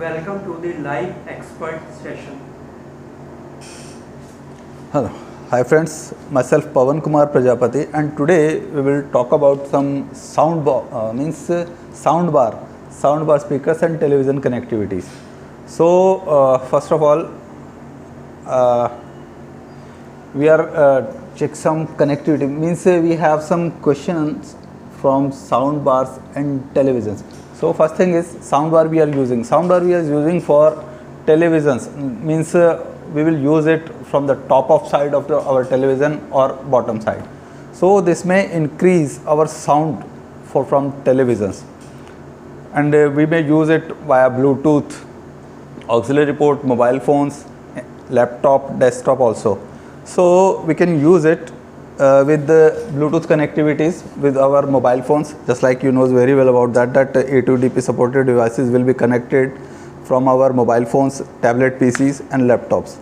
Welcome to the live expert session. Hello, hi friends. Myself Pawan Kumar Prajapati, and today we will talk about some sound bar speakers and television connectivities. So first of all, we are check some connectivity. Means we have some questions from sound bars and televisions. So first thing is sound bar we are using. Sound bar we are using for televisions. Means we will use it from the top of side of our television or bottom side. So this may increase our sound from televisions, and we may use it via Bluetooth, auxiliary port, mobile phones, laptop, desktop also. So we can use it with the Bluetooth connectivities with our mobile phones, just like you knows very well about that A2DP supported devices will be connected from our mobile phones, tablet PCs and laptops.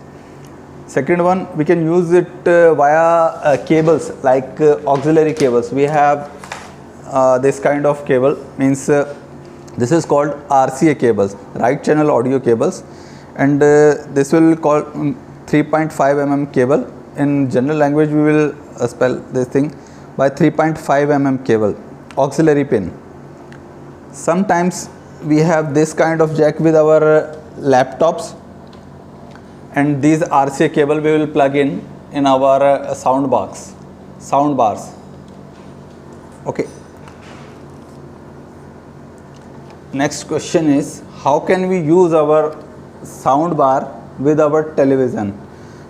Second one, we can use it via cables like auxiliary cables. We have this kind of cable, means this is called RCA cables, right channel audio cables, and this will call 3.5 mm cable. In general language we will spell this thing by 3.5 mm cable, auxiliary pin. Sometimes we have this kind of jack with our laptops, and these RCA cable we will plug in our sound bars. Okay. Next question is, how can we use our sound bar with our television?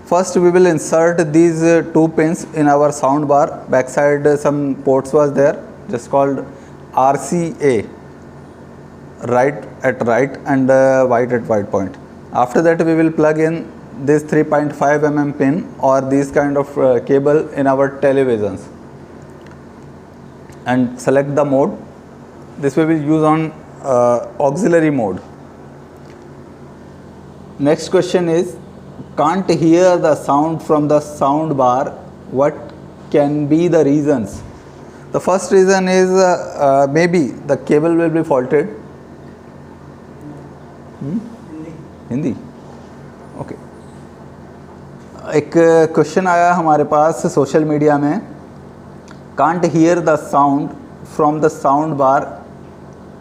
First we will insert these two pins in our sound bar. Backside some ports was there, just called RCA, right at right and white at white point. After that we will plug in this 3.5 mm pin or this kind of cable in our televisions and select the mode. This we will use on auxiliary mode. Next question is, can't hear the sound from the sound bar. What can be the reasons? The first reason is maybe the cable will be faulted. Hindi okay. एक question आया हमारे पास social media में, can't hear the sound from the sound bar,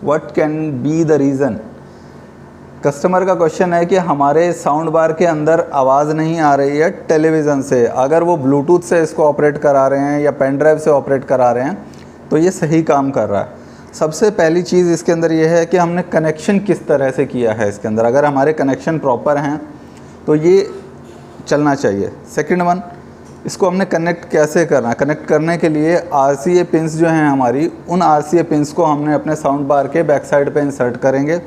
what can be the reason. Customer का question है कि हमारे sound bar के अंदर आवाज़ नहीं आ रही है टेलीविज़न से. अगर वो ब्लूटूथ से इसको ऑपरेट करा रहे हैं या पेन ड्राइव से ऑपरेट करा रहे हैं तो ये सही काम कर रहा है. सबसे पहली चीज़ इसके अंदर ये है कि हमने कनेक्शन किस तरह से किया है इसके अंदर. अगर हमारे कनेक्शन प्रॉपर हैं तो ये चलना चाहिए. सेकंड वन, इसको हमने कनेक्ट कैसे करना. कनेक्ट करने के लिए RCA पिंस जो हैं हमारी, उन RCA पिंस को हमने अपने साउंड बार के बैक साइड पे इंसर्ट करेंगे.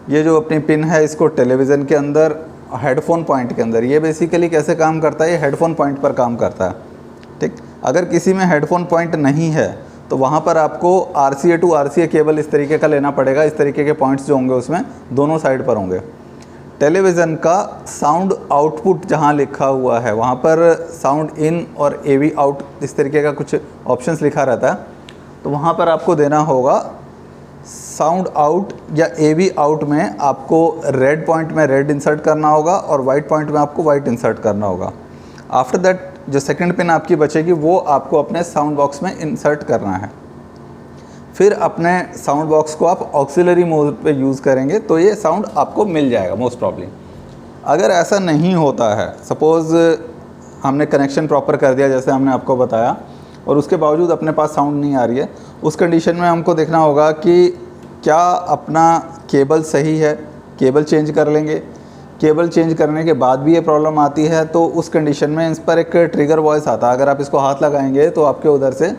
ये जो अपनी पिन है इसको टेलीविज़न के अंदर, हेडफोन पॉइंट के अंदर. ये बेसिकली कैसे काम करता है, ये हेडफोन पॉइंट पर काम करता है. ठीक, अगर किसी में हेडफोन पॉइंट नहीं है तो वहाँ पर आपको RCA टू RCA केबल इस तरीके का लेना पड़ेगा. इस तरीके के पॉइंट्स जो होंगे उसमें दोनों साइड पर होंगे. टेलीविज़न का साउंड आउटपुट जहाँ लिखा हुआ है वहाँ पर साउंड इन और AV आउट इस तरीके का कुछ ऑप्शंस लिखा रहता है. तो वहाँ पर आपको देना होगा साउंड आउट या AV आउट में आपको रेड पॉइंट में रेड इंसर्ट करना होगा और वाइट पॉइंट में आपको वाइट इंसर्ट करना होगा. आफ्टर दैट जो सेकंड पिन आपकी बचेगी वो आपको अपने साउंड बॉक्स में इंसर्ट करना है. फिर अपने साउंड बॉक्स को आप ऑक्सिलरी मोड पे यूज़ करेंगे तो ये साउंड आपको मिल जाएगा मोस्ट प्रॉब्ली. अगर ऐसा नहीं होता है, सपोज़ हमने कनेक्शन प्रॉपर कर दिया जैसे हमने आपको बताया और उसके बावजूद अपने पास साउंड नहीं आ रही है, उस कंडीशन में हमको देखना होगा कि क्या अपना केबल सही है. केबल चेंज कर लेंगे. केबल चेंज करने के बाद भी ये प्रॉब्लम आती है तो उस कंडीशन में इस पर एक ट्रिगर वॉइस आता है. अगर आप इसको हाथ लगाएंगे तो आपके उधर से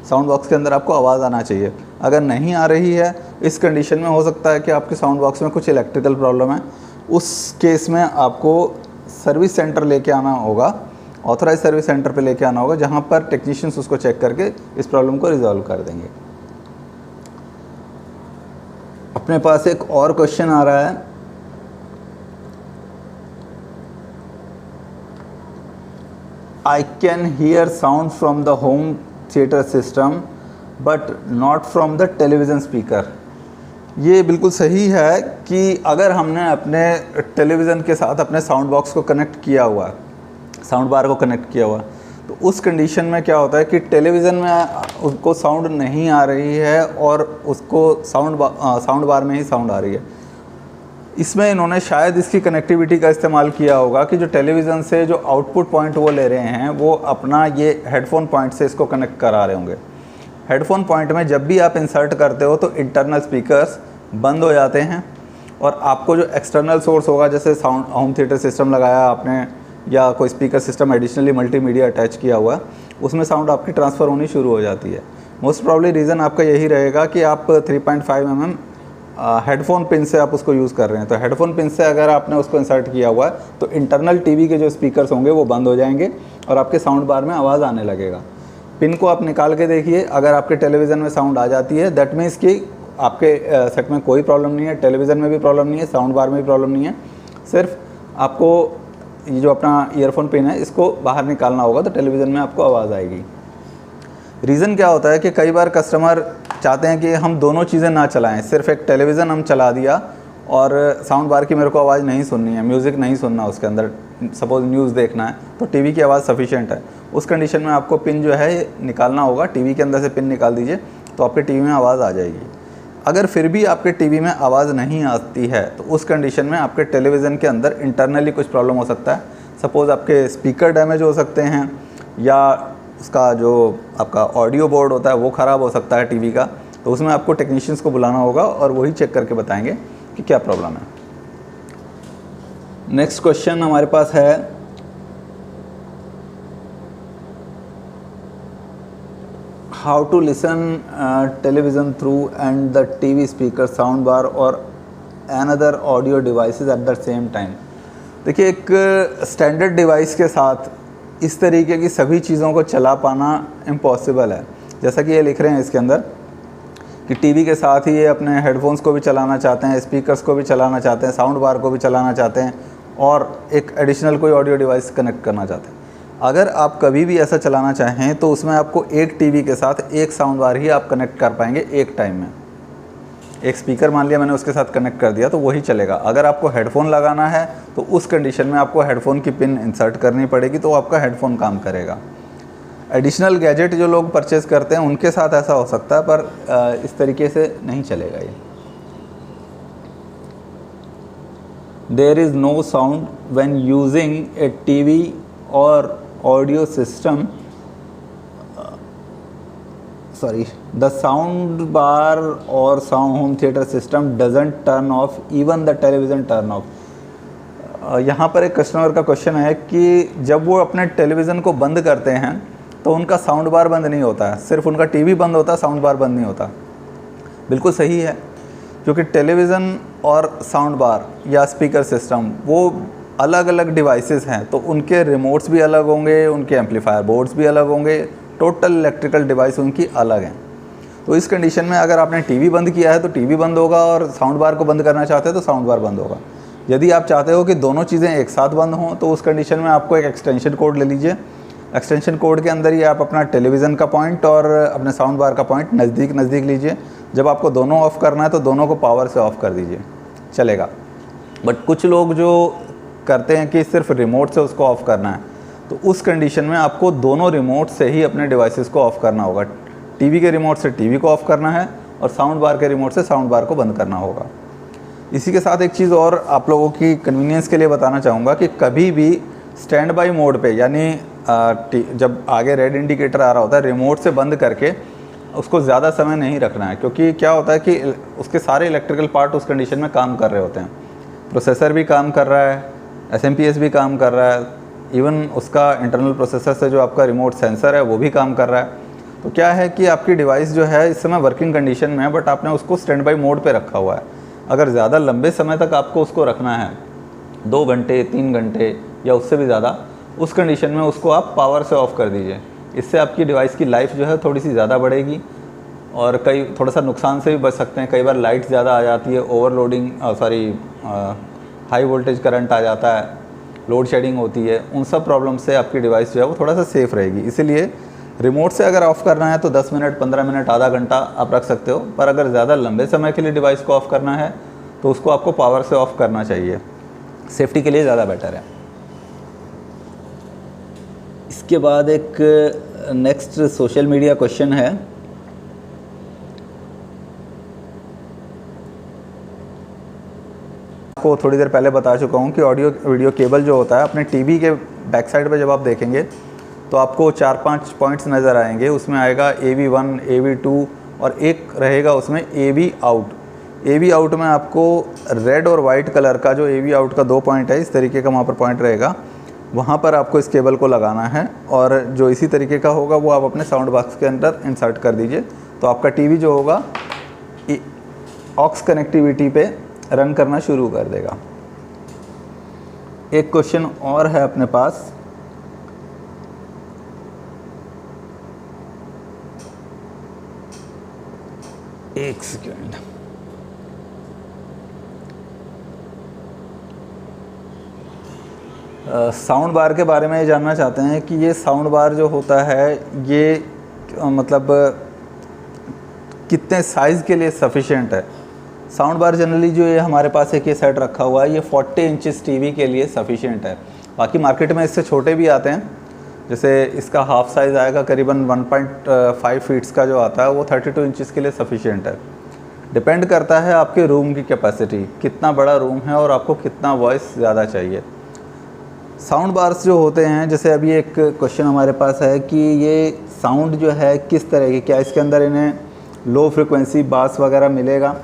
साउंड बॉक्स के अंदर आपको आवाज़ आना चाहिए. अगर नहीं आ रही है, इस कंडीशन में हो सकता है कि आपके साउंड बॉक्स में कुछ इलेक्ट्रिकल प्रॉब्लम है. उस केस में आपको सर्विस सेंटर लेके आना होगा, ऑथराइज सर्विस सेंटर पे लेके आना होगा, जहाँ पर टेक्नीशियंस उसको चेक करके इस प्रॉब्लम को रिजॉल्व कर देंगे. अपने पास एक और क्वेश्चन आ रहा है, I can hear sound from the home theater system but not from the television speaker. ये बिल्कुल सही है कि अगर हमने अपने टेलीविज़न के साथ अपने साउंड बॉक्स को कनेक्ट किया हुआ है, साउंड बार को कनेक्ट किया हुआ है, तो उस कंडीशन में क्या होता है कि टेलीविज़न में उसको साउंड नहीं आ रही है और उसको साउंड बार में ही साउंड आ रही है। इसमें इन्होंने शायद इसकी कनेक्टिविटी का इस्तेमाल किया होगा कि जो टेलीविज़न से जो आउटपुट पॉइंट वो ले रहे हैं वो अपना ये हेडफोन पॉइंट से इसको कनेक्ट करा रहे होंगे। हेडफोन पॉइंट में जब भी आप इंसर्ट करते हो तो इंटरनल स्पीकर्स बंद हो जाते हैं और आपको जो एक्सटर्नल सोर्स होगा, जैसे साउंड होम थिएटर सिस्टम लगाया आपने या कोई speaker system additionally multimedia attach किया हुआ है, उसमें साउंड आपकी ट्रांसफ़र होनी शुरू हो जाती है। मोस्ट प्रॉब्ली रीज़न आपका यही रहेगा कि आप 3.5 mm हेडफोन पिन से आप उसको यूज़ कर रहे हैं। तो हेडफोन पिन से अगर आपने उसको इंसर्ट किया हुआ है तो इंटरनल टीवी के जो स्पीकर्स होंगे वो बंद हो जाएंगे और आपके साउंड बार में आवाज़ आने लगेगा। पिन को आप निकाल के देखिए, अगर आपके टेलीविज़न में साउंड आ जाती है दैट मीन्स कि आपके सेट में कोई प्रॉब्लम नहीं है, टेलीविज़न में भी प्रॉब्लम नहीं है, साउंड बार में भी प्रॉब्लम नहीं है। सिर्फ आपको ये जो अपना ईयरफोन पिन है इसको बाहर निकालना होगा तो टेलीविज़न में आपको आवाज़ आएगी। रीज़न क्या होता है कि कई बार कस्टमर चाहते हैं कि हम दोनों चीज़ें ना चलाएं, सिर्फ एक टेलीविज़न हम चला दिया और साउंड बार की मेरे को आवाज़ नहीं सुननी है, म्यूज़िक नहीं सुनना उसके अंदर, सपोज़ न्यूज़ देखना है तो टीवी की आवाज़ सफिशिएंट है। उस कंडीशन में आपको पिन जो है निकालना होगा, टीवी के अंदर से पिन निकाल दीजिए तो आपके टीवी में आवाज़ आ जाएगी। अगर फिर भी आपके टीवी में आवाज़ नहीं आती है तो उस कंडीशन में आपके टेलीविज़न के अंदर इंटरनली कुछ प्रॉब्लम हो सकता है। सपोज़ आपके स्पीकर डैमेज हो सकते हैं या उसका जो आपका ऑडियो बोर्ड होता है वो ख़राब हो सकता है टीवी का, तो उसमें आपको टेक्नीशियंस को बुलाना होगा और वही चेक करके बताएंगे कि क्या प्रॉब्लम है। नेक्स्ट क्वेश्चन हमारे पास है, how to listen television through and the TV speaker sound bar और another audio devices at the same time. देखिए, एक स्टैंडर्ड डिवाइस के साथ इस तरीके की सभी चीज़ों को चला पाना इम्पॉसिबल है। जैसा कि ये लिख रहे हैं इसके अंदर कि टीवी के साथ ही ये अपने हेडफोन्स को भी चलाना चाहते हैं, स्पीकर्स को भी चलाना चाहते हैं, साउंड बार को भी चलाना चाहते हैं और एक एडिशनल कोई ऑडियो डिवाइस कनेक्ट करना चाहते हैं। अगर आप कभी भी ऐसा चलाना चाहें तो उसमें आपको एक टीवी के साथ एक साउंड बार ही आप कनेक्ट कर पाएंगे एक टाइम में। एक स्पीकर मान लिया मैंने उसके साथ कनेक्ट कर दिया तो वही चलेगा। अगर आपको हेडफोन लगाना है तो उस कंडीशन में आपको हेडफोन की पिन इंसर्ट करनी पड़ेगी तो आपका हेडफोन काम करेगा। एडिशनल गैजेट जो लोग परचेज़ करते हैं उनके साथ ऐसा हो सकता है, पर इस तरीके से नहीं चलेगा ये। There is no sound when using a TV और audio system, the sound bar or sound home theater system doesn't turn off, even the television turn off। यहाँ पर एक कस्टमर का क्वेश्चन है कि जब वो अपने टेलीविज़न को बंद करते हैं तो उनका साउंड बार बंद नहीं होता है, सिर्फ उनका टीवी बंद होता है, साउंड बार बंद नहीं होता। बिल्कुल सही है, क्योंकि टेलीविज़न और साउंड बार या स्पीकर सिस्टम वो अलग अलग डिवाइसेस हैं, तो उनके रिमोट्स भी अलग होंगे, उनके एम्पलीफायर बोर्ड्स भी अलग होंगे, टोटल इलेक्ट्रिकल डिवाइस उनकी अलग हैं। तो इस कंडीशन में अगर आपने टीवी बंद किया है तो टीवी बंद होगा और साउंड बार को बंद करना चाहते हैं तो साउंड बार बंद होगा। यदि आप चाहते हो कि दोनों चीज़ें एक साथ बंद हों तो उस कंडीशन में आपको एक एक्सटेंशन कोड ले लीजिए। एक्सटेंशन कोड के अंदर ही आप अपना टेलीविज़न का पॉइंट और अपने साउंड बार का पॉइंट नज़दीक लीजिए। जब आपको दोनों ऑफ़ करना है तो दोनों को पावर से ऑफ़ कर दीजिए, चलेगा। बट कुछ लोग जो करते हैं कि सिर्फ रिमोट से उसको ऑफ़ करना है, तो उस कंडीशन में आपको दोनों रिमोट से ही अपने डिवाइसेस को ऑफ़ करना होगा। टीवी के रिमोट से टीवी को ऑफ़ करना है और साउंड बार के रिमोट से साउंड बार को बंद करना होगा। इसी के साथ एक चीज़ और आप लोगों की कन्वीनियंस के लिए बताना चाहूँगा कि कभी भी स्टैंड बाई मोड पे, यानी जब आगे रेड इंडिकेटर आ रहा होता है, रिमोट से बंद करके उसको ज़्यादा समय नहीं रखना है, क्योंकि क्या होता है कि उसके सारे इलेक्ट्रिकल पार्ट उस कंडीशन में काम कर रहे होते हैं। प्रोसेसर भी काम कर रहा है, SMPS भी काम कर रहा है, इवन उसका इंटरनल प्रोसेसर से जो आपका रिमोट सेंसर है वो भी काम कर रहा है। तो क्या है कि आपकी डिवाइस जो है इस समय वर्किंग कंडीशन में है, बट आपने उसको स्टैंड बाई मोड पे रखा हुआ है। अगर ज़्यादा लंबे समय तक आपको उसको रखना है, 2 घंटे 3 घंटे या उससे भी ज़्यादा, उस कंडीशन में उसको आप पावर से ऑफ़ कर दीजिए। इससे आपकी डिवाइस की लाइफ जो है थोड़ी सी ज़्यादा बढ़ेगी और थोड़ा सा नुकसान से भी बच सकते हैं। कई बार लाइट ज़्यादा आ जाती है, ओवरलोडिंग हाई वोल्टेज करंट आ जाता है, लोड शेडिंग होती है, उन सब प्रॉब्लम से आपकी डिवाइस जो है वो थोड़ा सा सेफ़ रहेगी। इसीलिए रिमोट से अगर ऑफ़ करना है तो 10 मिनट, 15 मिनट, आधा घंटा आप रख सकते हो, पर अगर ज़्यादा लंबे समय के लिए डिवाइस को ऑफ़ करना है तो उसको आपको पावर से ऑफ़ करना चाहिए, सेफ्टी के लिए ज़्यादा बेटर है। इसके बाद एक नेक्स्ट सोशल मीडिया क्वेश्चन है, आपको थोड़ी देर पहले बता चुका हूँ कि ऑडियो वीडियो केबल जो होता है अपने टीवी के बैक साइड पे जब आप देखेंगे तो आपको 4-5 पॉइंट्स नज़र आएंगे। उसमें आएगा AV1, AV2 और एक रहेगा उसमें AV आउट। AV आउट में आपको रेड और वाइट कलर का जो AV आउट का 2 पॉइंट है, इस तरीके का वहाँ पर पॉइंट रहेगा, वहाँ पर आपको इस केबल को लगाना है और जो इसी तरीके का होगा वो आप अपने साउंड बॉक्स के अंदर इंसर्ट कर दीजिए। तो आपका टीवी जो होगा ऑक्स कनेक्टिविटी पे रन करना शुरू कर देगा। एक क्वेश्चन और है अपने पास, एक सेकेंड, साउंड बार के बारे में ये जानना चाहते हैं कि ये साउंड बार जो होता है ये मतलब कितने साइज़ के लिए सफिशिएंट है। साउंड बार जनरली जो ये हमारे पास एक ये सेट रखा हुआ है, ये 40 इंचेस टीवी के लिए सफिशिएंट है। बाकी मार्केट में इससे छोटे भी आते हैं, जैसे इसका हाफ साइज़ आएगा करीबन 1.5 फीट्स का जो आता है वो 32 इंचेस के लिए सफिशिएंट है। डिपेंड करता है आपके रूम की कैपेसिटी, कितना बड़ा रूम है और आपको कितना वॉइस ज़्यादा चाहिए। साउंड बार्स जो होते हैं, जैसे अभी एक क्वेश्चन हमारे पास है कि ये साउंड जो है किस तरह की, क्या इसके अंदर इन्हें लो फ्रिक्वेंसी बास वगैरह मिलेगा।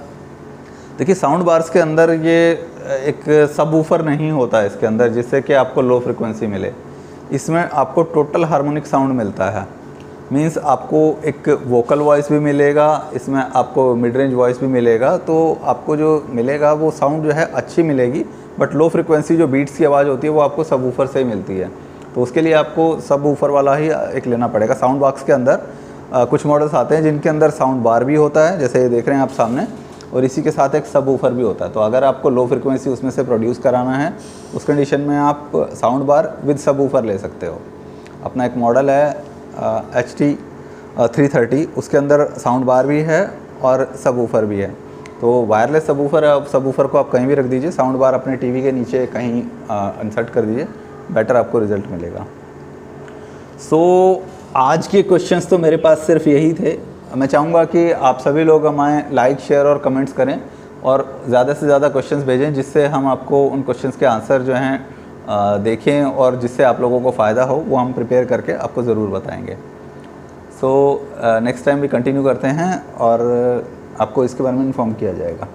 देखिए साउंड बार्स के अंदर ये एक सबवूफर नहीं होता है इसके अंदर जिससे कि आपको लो फ्रिक्वेंसी मिले। इसमें आपको टोटल हार्मोनिक साउंड मिलता है, मींस आपको एक वोकल वॉइस भी मिलेगा, इसमें आपको मिड रेंज वॉइस भी मिलेगा। तो आपको जो मिलेगा वो साउंड जो है अच्छी मिलेगी, बट लो फ्रिक्वेंसी जो बीट्स की आवाज़ होती है वो आपको सबवूफर से ही मिलती है। तो उसके लिए आपको सबवूफर वाला ही एक लेना पड़ेगा। साउंड बॉक्स के अंदर कुछ मॉडल्स आते हैं जिनके अंदर साउंड बार भी होता है, जैसे ये देख रहे हैं आप सामने, और इसी के साथ एक सबवूफर भी होता है। तो अगर आपको लो फ्रिक्वेंसी उसमें से प्रोड्यूस कराना है उस कंडीशन में आप साउंड बार विद सबवूफर ले सकते हो। अपना एक मॉडल है HT 330, उसके अंदर साउंड बार भी है और सबवूफर भी है। तो वायरलेस सबवूफर है, सबवूफर को आप कहीं भी रख दीजिए, साउंड बार अपने टीवी के नीचे कहीं इंसर्ट कर दीजिए, बेटर आपको रिजल्ट मिलेगा। सो आज के क्वेश्चंस तो मेरे पास सिर्फ यही थे। मैं चाहूँगा कि आप सभी लोग हमें लाइक, शेयर और कमेंट्स करें और ज़्यादा से ज़्यादा क्वेश्चंस भेजें, जिससे हम आपको उन क्वेश्चंस के आंसर जो हैं देखें और जिससे आप लोगों को फ़ायदा हो वो हम प्रिपेयर करके आपको ज़रूर बताएंगे। सो नेक्स्ट टाइम भी कंटिन्यू करते हैं और आपको इसके बारे में इन्फॉर्म किया जाएगा।